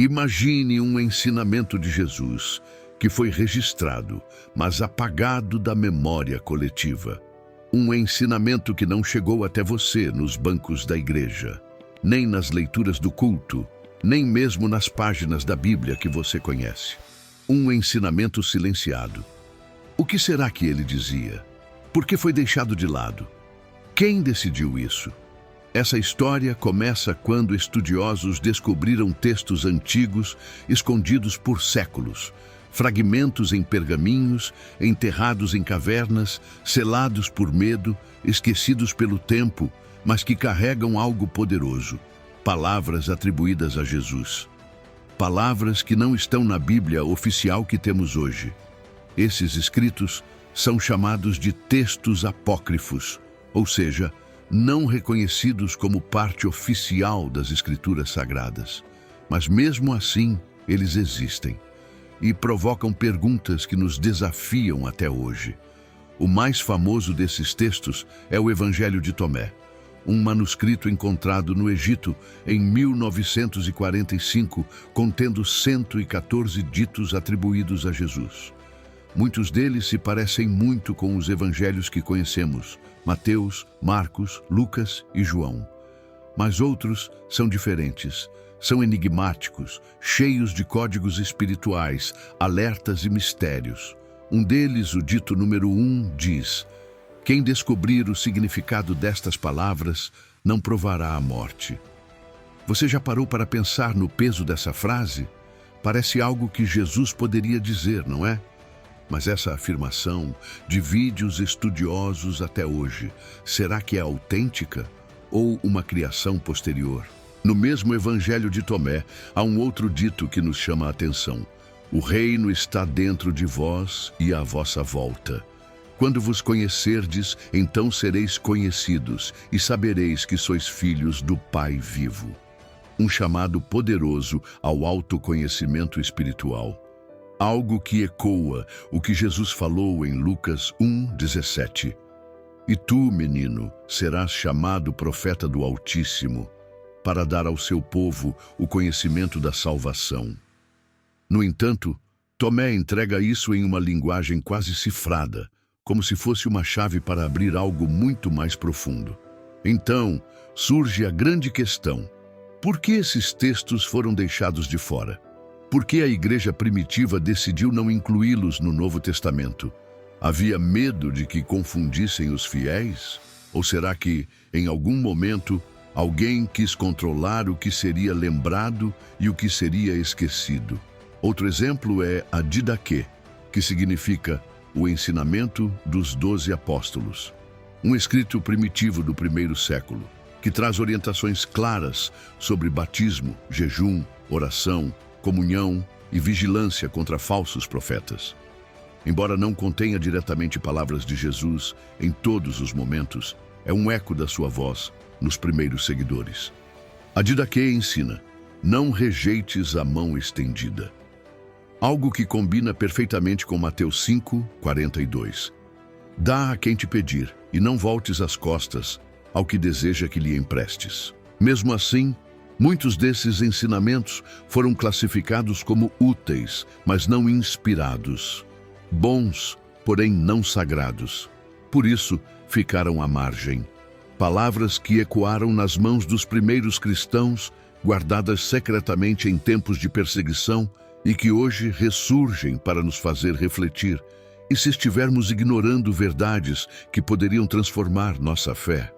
Imagine um ensinamento de Jesus que foi registrado, mas apagado da memória coletiva. Um ensinamento que não chegou até você nos bancos da igreja, nem nas leituras do culto, nem mesmo nas páginas da Bíblia que você conhece. Um ensinamento silenciado. O que será que ele dizia? Por que foi deixado de lado? Quem decidiu isso? Essa história começa quando estudiosos descobriram textos antigos escondidos por séculos, fragmentos em pergaminhos, enterrados em cavernas, selados por medo, esquecidos pelo tempo, mas que carregam algo poderoso. Palavras atribuídas a Jesus. Palavras que não estão na Bíblia oficial que temos hoje. Esses escritos são chamados de textos apócrifos, ou seja, não reconhecidos como parte oficial das Escrituras Sagradas. Mas mesmo assim, eles existem e provocam perguntas que nos desafiam até hoje. O mais famoso desses textos é o Evangelho de Tomé, um manuscrito encontrado no Egito em 1945, contendo 114 ditos atribuídos a Jesus. Muitos deles se parecem muito com os evangelhos que conhecemos, Mateus, Marcos, Lucas e João. Mas outros são diferentes, são enigmáticos, cheios de códigos espirituais, alertas e mistérios. Um deles, o dito número 1, diz: quem descobrir o significado destas palavras não provará a morte. Você já parou para pensar no peso dessa frase? Parece algo que Jesus poderia dizer, não é? Mas essa afirmação divide os estudiosos até hoje. Será que é autêntica ou uma criação posterior? No mesmo Evangelho de Tomé, há um outro dito que nos chama a atenção. O reino está dentro de vós e à vossa volta. Quando vos conhecerdes, então sereis conhecidos e sabereis que sois filhos do Pai vivo. Um chamado poderoso ao autoconhecimento espiritual. Algo que ecoa o que Jesus falou em Lucas 1:17. E tu, menino, serás chamado profeta do Altíssimo, para dar ao seu povo o conhecimento da salvação. No entanto, Tomé entrega isso em uma linguagem quase cifrada, como se fosse uma chave para abrir algo muito mais profundo. Então, surge a grande questão: por que esses textos foram deixados de fora? Por que a igreja primitiva decidiu não incluí-los no Novo Testamento? Havia medo de que confundissem os fiéis? Ou será que, em algum momento, alguém quis controlar o que seria lembrado e o que seria esquecido? Outro exemplo é a Didaquê, que significa o ensinamento dos 12 apóstolos. Um escrito primitivo do primeiro século, que traz orientações claras sobre batismo, jejum, oração, comunhão e vigilância contra falsos profetas. Embora não contenha diretamente palavras de Jesus em todos os momentos, é um eco da sua voz nos primeiros seguidores. A Didaquê ensina: não rejeites a mão estendida. Algo que combina perfeitamente com Mateus 5:42. Dá a quem te pedir, e não voltes as costas ao que deseja que lhe emprestes. Mesmo assim, muitos desses ensinamentos foram classificados como úteis, mas não inspirados. Bons, porém não sagrados. Por isso, ficaram à margem. Palavras que ecoaram nas mãos dos primeiros cristãos, guardadas secretamente em tempos de perseguição, e que hoje ressurgem para nos fazer refletir, e se estivermos ignorando verdades que poderiam transformar nossa fé.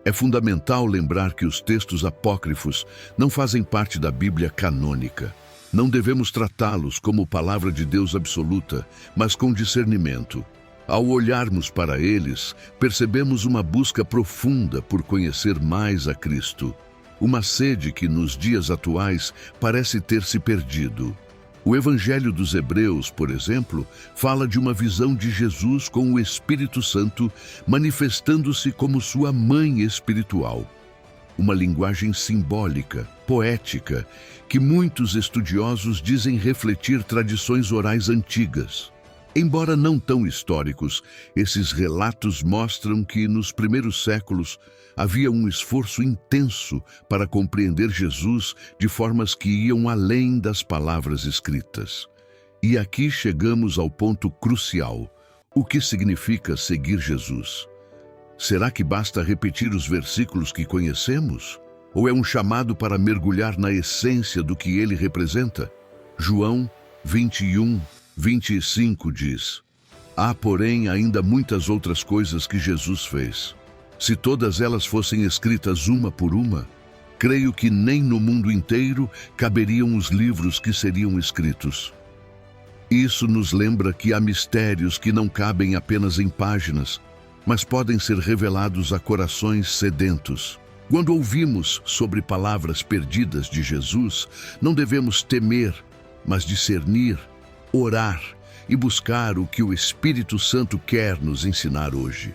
É fundamental lembrar que os textos apócrifos não fazem parte da Bíblia canônica. Não devemos tratá-los como palavra de Deus absoluta, mas com discernimento. Ao olharmos para eles, percebemos uma busca profunda por conhecer mais a Cristo. Uma sede que nos dias atuais parece ter se perdido. O Evangelho dos Hebreus, por exemplo, fala de uma visão de Jesus com o Espírito Santo manifestando-se como sua mãe espiritual. Uma linguagem simbólica, poética, que muitos estudiosos dizem refletir tradições orais antigas. Embora não tão históricos, esses relatos mostram que, nos primeiros séculos, havia um esforço intenso para compreender Jesus de formas que iam além das palavras escritas. E aqui chegamos ao ponto crucial: o que significa seguir Jesus? Será que basta repetir os versículos que conhecemos? Ou é um chamado para mergulhar na essência do que ele representa? João 21:25 diz: Há, porém, ainda muitas outras coisas que Jesus fez. Se todas elas fossem escritas uma por uma, creio que nem no mundo inteiro caberiam os livros que seriam escritos. Isso nos lembra que há mistérios que não cabem apenas em páginas, mas podem ser revelados a corações sedentos. Quando ouvimos sobre palavras perdidas de Jesus, não devemos temer, mas discernir, orar e buscar o que o Espírito Santo quer nos ensinar hoje.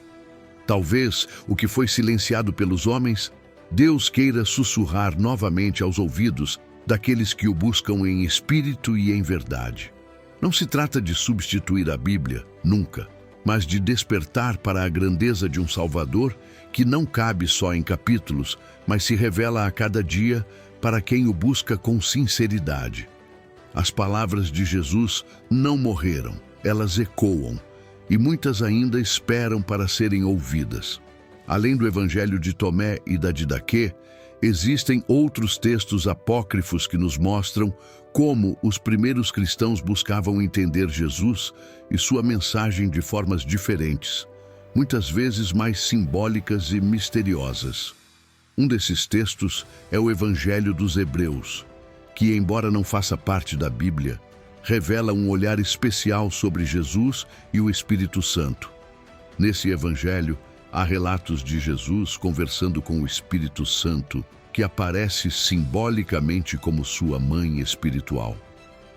Talvez o que foi silenciado pelos homens, Deus queira sussurrar novamente aos ouvidos daqueles que o buscam em espírito e em verdade. Não se trata de substituir a Bíblia, nunca, mas de despertar para a grandeza de um Salvador que não cabe só em capítulos, mas se revela a cada dia para quem o busca com sinceridade. As palavras de Jesus não morreram, elas ecoam, e muitas ainda esperam para serem ouvidas. Além do Evangelho de Tomé e da Didaquê, existem outros textos apócrifos que nos mostram como os primeiros cristãos buscavam entender Jesus e sua mensagem de formas diferentes, muitas vezes mais simbólicas e misteriosas. Um desses textos é o Evangelho dos Hebreus, que, embora não faça parte da Bíblia, revela um olhar especial sobre Jesus e o Espírito Santo. Nesse Evangelho, há relatos de Jesus conversando com o Espírito Santo, que aparece simbolicamente como sua mãe espiritual.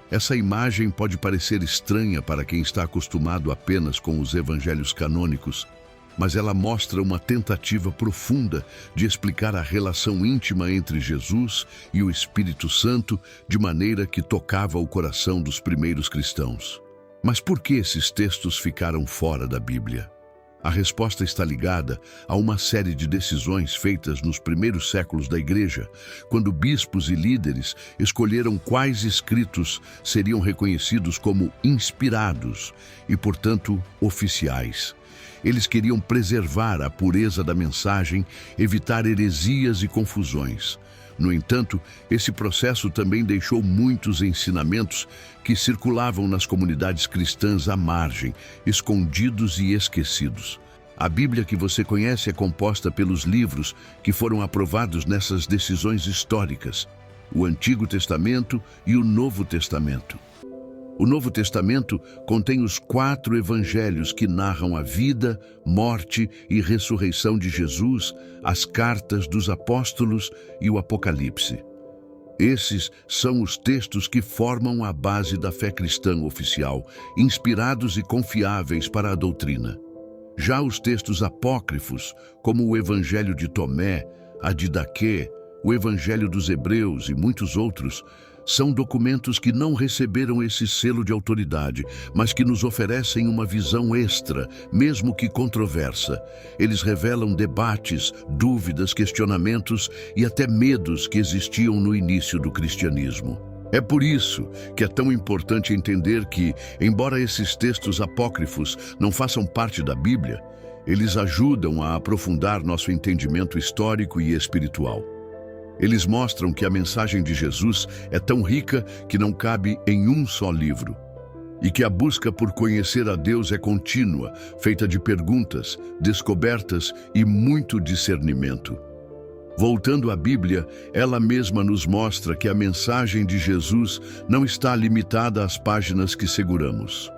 Essa imagem pode parecer estranha para quem está acostumado apenas com os evangelhos canônicos, mas ela mostra uma tentativa profunda de explicar a relação íntima entre Jesus e o Espírito Santo de maneira que tocava o coração dos primeiros cristãos. Mas por que esses textos ficaram fora da Bíblia? A resposta está ligada a uma série de decisões feitas nos primeiros séculos da Igreja, quando bispos e líderes escolheram quais escritos seriam reconhecidos como inspirados e, portanto, oficiais. Eles queriam preservar a pureza da mensagem, evitar heresias e confusões. No entanto, esse processo também deixou muitos ensinamentos que circulavam nas comunidades cristãs à margem, escondidos e esquecidos. A Bíblia que você conhece é composta pelos livros que foram aprovados nessas decisões históricas: o Antigo Testamento e o Novo Testamento. O Novo Testamento contém os 4 evangelhos que narram a vida, morte e ressurreição de Jesus, as cartas dos apóstolos e o Apocalipse. Esses são os textos que formam a base da fé cristã oficial, inspirados e confiáveis para a doutrina. Já os textos apócrifos, como o Evangelho de Tomé, a Didaquê, o Evangelho dos Hebreus e muitos outros, são documentos que não receberam esse selo de autoridade, mas que nos oferecem uma visão extra, mesmo que controversa. Eles revelam debates, dúvidas, questionamentos e até medos que existiam no início do cristianismo. É por isso que é tão importante entender que, embora esses textos apócrifos não façam parte da Bíblia, eles ajudam a aprofundar nosso entendimento histórico e espiritual. Eles mostram que a mensagem de Jesus é tão rica que não cabe em um só livro, e que a busca por conhecer a Deus é contínua, feita de perguntas, descobertas e muito discernimento. Voltando à Bíblia, ela mesma nos mostra que a mensagem de Jesus não está limitada às páginas que seguramos.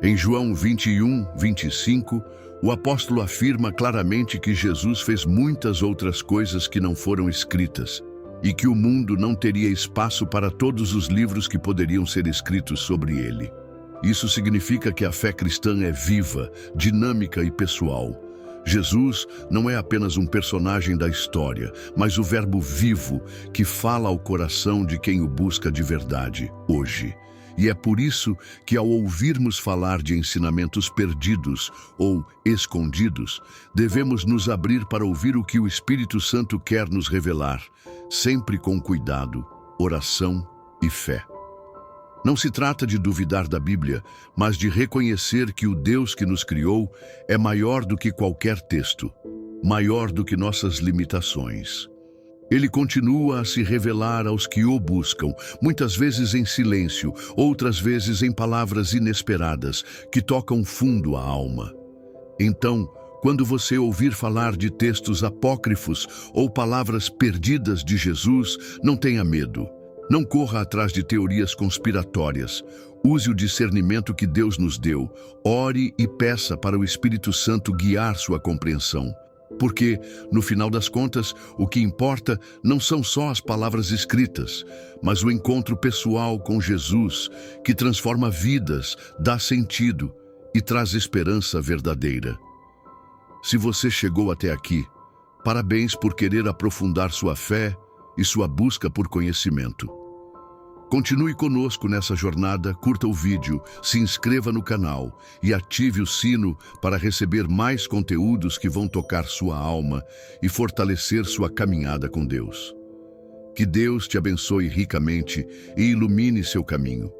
Em João 21:25, o apóstolo afirma claramente que Jesus fez muitas outras coisas que não foram escritas e que o mundo não teria espaço para todos os livros que poderiam ser escritos sobre ele. Isso significa que a fé cristã é viva, dinâmica e pessoal. Jesus não é apenas um personagem da história, mas o Verbo vivo que fala ao coração de quem o busca de verdade, hoje. E é por isso que, ao ouvirmos falar de ensinamentos perdidos ou escondidos, devemos nos abrir para ouvir o que o Espírito Santo quer nos revelar, sempre com cuidado, oração e fé. Não se trata de duvidar da Bíblia, mas de reconhecer que o Deus que nos criou é maior do que qualquer texto, maior do que nossas limitações. Ele continua a se revelar aos que o buscam, muitas vezes em silêncio, outras vezes em palavras inesperadas, que tocam fundo a alma. Então, quando você ouvir falar de textos apócrifos ou palavras perdidas de Jesus, não tenha medo. Não corra atrás de teorias conspiratórias. Use o discernimento que Deus nos deu. Ore e peça para o Espírito Santo guiar sua compreensão. Porque, no final das contas, o que importa não são só as palavras escritas, mas o encontro pessoal com Jesus, que transforma vidas, dá sentido e traz esperança verdadeira. Se você chegou até aqui, parabéns por querer aprofundar sua fé e sua busca por conhecimento. Continue conosco nessa jornada, curta o vídeo, se inscreva no canal e ative o sino para receber mais conteúdos que vão tocar sua alma e fortalecer sua caminhada com Deus. Que Deus te abençoe ricamente e ilumine seu caminho.